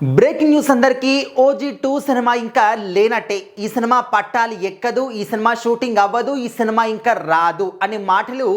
Breaking news అందరికీ OG2 cinema ఇంకా లేనట్టే. ఈ సినిమా పట్టాలు ఎక్కదు, ఈ సినిమా షూటింగ్ అవ్వదు, ఈ సినిమా ఇంకా రాదు అనే మాటలు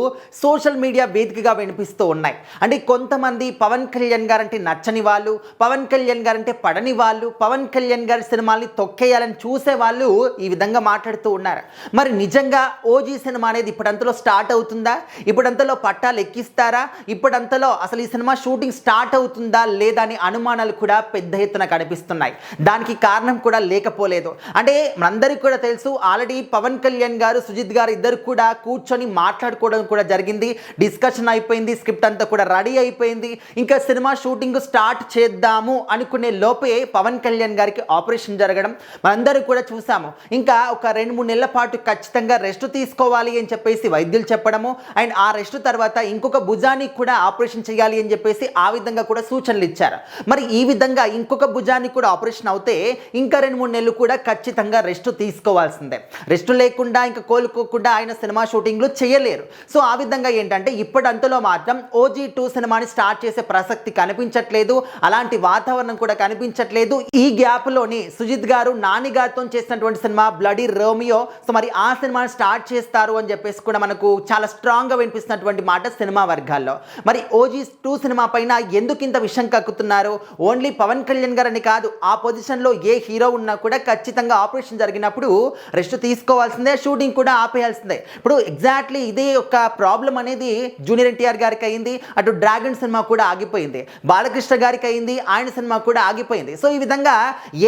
సోషల్ మీడియా వేదికగా వినిపిస్తూ ఉన్నాయి. అంటే కొంతమంది పవన్ కళ్యాణ్ గారంటే నచ్చని వాళ్ళు, పవన్ కళ్యాణ్ గారంటే పడని వాళ్ళు, పవన్ కళ్యాణ్ గారి సినిమాల్ని తొక్కేయాలని చూసే వాళ్ళు ఈ విధంగా మాట్లాడుతూ ఉన్నారు. మరి నిజంగా ఓజీ సినిమా అనేది ఇప్పుడంతలో స్టార్ట్ అవుతుందా? ఇప్పుడంతలో పట్టాలు ఎక్కిస్తారా? ఇప్పుడంతలో అసలు ఈ సినిమా షూటింగ్ స్టార్ట్ అవుతుందా లేదా అని అనుమానాలు కూడా పెద్ద ఎత్తున కనిపిస్తున్నాయి. దానికి కారణం కూడా లేకపోలేదు. అంటే మనందరికీ కూడా తెలుసు, ఆల్రెడీ పవన్ కళ్యాణ్ గారు, సుజిత్ గారు ఇద్దరు కూడా కూర్చొని మాట్లాడుకోవడం కూడా జరిగింది. డిస్కషన్ అయిపోయింది, స్క్రిప్ట్ అంతా కూడా రెడీ అయిపోయింది. ఇంకా సినిమా షూటింగ్ స్టార్ట్ చేద్దాము అనుకునే లోపే పవన్ కళ్యాణ్ గారికి ఆపరేషన్ జరగడం మనందరూ కూడా చూసాము. ఇంకా ఒక 2-3 నెలల పాటు ఖచ్చితంగా రెస్ట్ తీసుకోవాలి అని చెప్పేసి వైద్యులు చెప్పడము, అండ్ ఆ రెస్ట్ తర్వాత ఇంకొక భుజానికి కూడా ఆపరేషన్ చేయాలి అని చెప్పేసి ఆ విధంగా కూడా సూచనలు ఇచ్చారు. మరి ఈ విధంగా ఇంకొక భుజానికి కూడా ఆపరేషన్ అవుతే ఇంకా 2-3 నెలలు కూడా ఖచ్చితంగా రెస్ట్ తీసుకోవాల్సిందే. రెస్ట్ లేకుండా ఇంకా కోలుకోకుండా ఆయన సినిమా షూటింగ్లు చేయలేరు. సో ఆ విధంగా ఏంటంటే ఇప్పటింతలో మాత్రం OG2 సినిమాని స్టార్ట్ చేసే ప్రసక్తి కనిపించట్లేదు, అలాంటి వాతావరణం కూడా కనిపించట్లేదు. ఈ గ్యాప్లోని సుజిత్ గారు నాని గారితో చేసినటువంటి సినిమా బ్లడీ రోమియో, సో మరి ఆ సినిమాని స్టార్ట్ చేస్తారు అని చెప్పేసి కూడా మనకు చాలా స్ట్రాంగ్గా వినిపిస్తున్నటువంటి మాట సినిమా వర్గాల్లో. మరి OG2 సినిమా పైన ఎందుకు ఇంత విషం కక్కుతున్నారు? ఓన్లీ పవన్ కళ్యాణ్ గారని కాదు, ఆ పొజిషన్లో ఏ హీరో ఉన్నా కూడా ఖచ్చితంగా ఆపరేషన్ జరిగినప్పుడు రెస్ట్ తీసుకోవాల్సిందే, షూటింగ్ కూడా ఆపేయాల్సిందే. ఇప్పుడు ఎగ్జాక్ట్లీ ఇదే ఒక ప్రాబ్లం అనేది జూనియర్ ఎన్టీఆర్ గారికి అయింది, అటు డ్రాగన్ సినిమా కూడా ఆగిపోయింది, బాలకృష్ణ గారికి అయింది, ఆయన సినిమా కూడా ఆగిపోయింది. సో ఈ విధంగా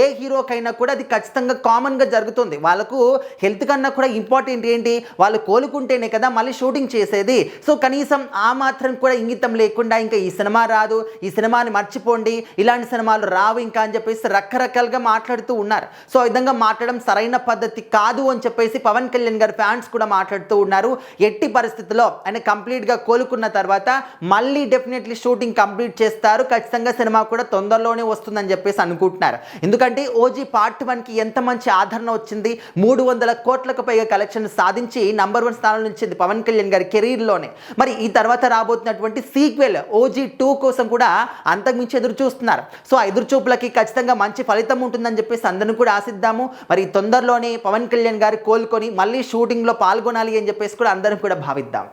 ఏ హీరోకైనా కూడా అది ఖచ్చితంగా కామన్గా జరుగుతుంది. వాళ్ళకు హెల్త్ కన్నా కూడా ఇంపార్టెంట్ ఏంటి, వాళ్ళు కోలుకుంటేనే కదా మళ్ళీ షూటింగ్ చేసేది. సో కనీసం ఆ మాత్రం కూడా ఇంగితం లేకుండా ఇంకా ఈ సినిమా రాదు, ఈ సినిమాని మర్చిపోండి, ఇలాంటి సినిమాలు రావు ఇంకా అని చెప్పేసి రకరకాలుగా మాట్లాడుతూ ఉన్నారు. సో ఈ విధంగా మాట్లాడడం సరైన పద్ధతి కాదు అని చెప్పేసి పవన్ కళ్యాణ్ గారి ఫ్యాన్స్ కూడా మాట్లాడుతూ ఉన్నారు. ఎట్టి పరిస్థితుల్లో ఆయన కంప్లీట్గా కోలుకున్న తర్వాత మళ్ళీ డెఫినెట్లీ షూటింగ్ కంప్లీట్ చేస్తారు, ఖచ్చితంగా సినిమా కూడా తొందరలోనే వస్తుందని చెప్పేసి అనుకుంటున్నారు. ఎందుకంటే ఓజీ పార్ట్ 1కి ఎంత మంచి ఆదరణ వచ్చింది, 300 కోట్లకు పైగా కలెక్షన్ సాధించి నంబర్ 1 స్థానం నుంచి పవన్ కళ్యాణ్ గారి కెరీర్లోనే. మరి ఈ తర్వాత రాబోతున్నటువంటి సీక్వెల్ OG2 కోసం కూడా అంతకుమించి ఎదురు చూస్తున్నారు. సో ఆ ఎదురు చూపులకి ఖచ్చితంగా మంచి ఫలితం ఉంటుందని చెప్పేసి అందరిని కూడా ఆశిద్దాము. మరి తొందరలోనే పవన్ కళ్యాణ్ గారు కోలుకొని మళ్ళీ షూటింగ్లో పాల్గొనాలి అని చెప్పేసి కూడా అందరం కూడా భావిద్దాం.